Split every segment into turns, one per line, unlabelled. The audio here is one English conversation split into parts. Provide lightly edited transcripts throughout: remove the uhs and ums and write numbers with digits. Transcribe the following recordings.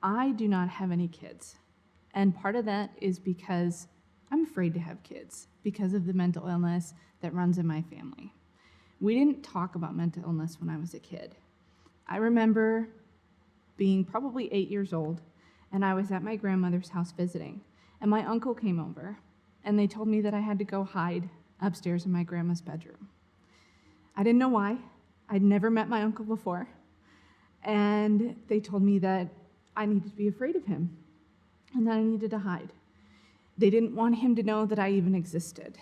I do not have any kids. And part of that is because I'm afraid to have kids because of the mental illness that runs in my family. We didn't talk about mental illness when I was a kid. I remember being probably 8 years old, and I was at my grandmother's house visiting, and my uncle came over, and they told me that I had to go hide upstairs in my grandma's bedroom. I didn't know why. I'd never met my uncle before, and they told me that I needed to be afraid of him and that I needed to hide. They didn't want him to know that I even existed.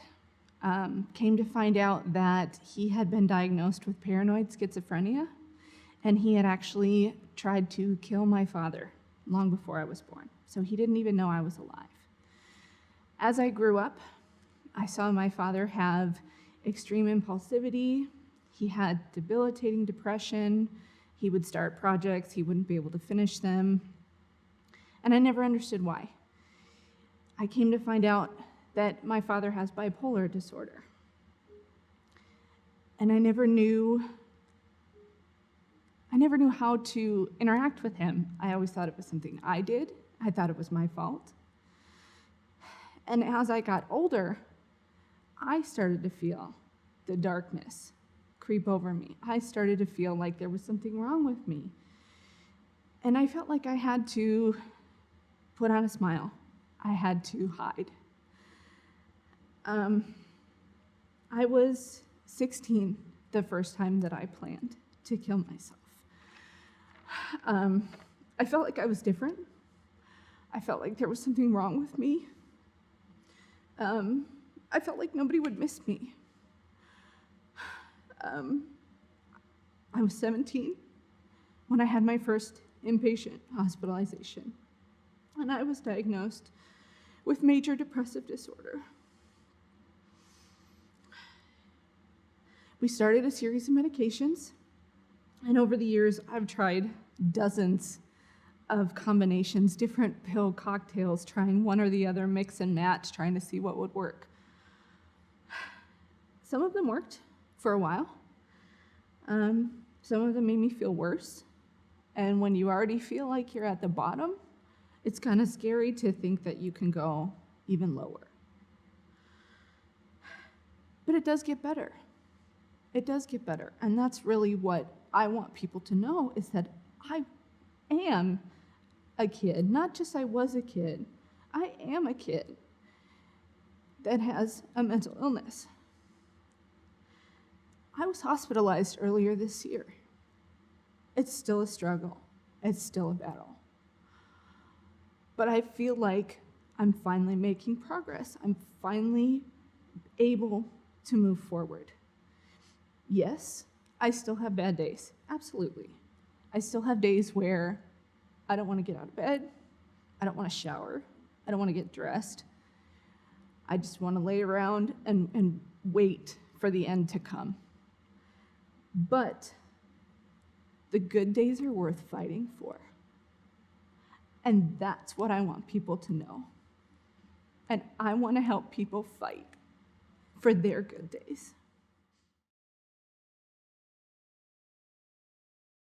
Came to find out that he had been diagnosed with paranoid schizophrenia, and he had actually tried to kill my father long before I was born. So he didn't even know I was alive. As I grew up, I saw my father have extreme impulsivity. He had debilitating depression. He would start projects, he wouldn't be able to finish them. And I never understood why. I came to find out that my father has bipolar disorder. And I never knew how to interact with him. I always thought it was something I did. I thought it was my fault. And as I got older, I started to feel the darkness creep over me. I started to feel like there was something wrong with me. And I felt like I had to put on a smile. I had to hide. I was 16 the first time that I planned to kill myself. I felt like I was different. I felt like there was something wrong with me. I felt like nobody would miss me. I was 17 when I had my first inpatient hospitalization, and I was diagnosed with major depressive disorder. We started a series of medications, and over the years, I've tried dozens of combinations, different pill cocktails, trying one or the other, mix and match, trying to see what would work. Some of them worked for a while. Some of them made me feel worse. And when you already feel like you're at the bottom, it's kind of scary to think that you can go even lower. But it does get better. It does get better. And that's really what I want people to know, is that I am a kid, not just I was a kid. I am a kid that has a mental illness. I was hospitalized earlier this year. It's still a struggle. It's still a battle. But I feel like I'm finally making progress. I'm finally able to move forward. Yes, I still have bad days. Absolutely. I still have days where I don't want to get out of bed. I don't want to shower. I don't want to get dressed. I just want to lay around and wait for the end to come. But the good days are worth fighting for. And that's what I want people to know. And I want to help people fight for their good days.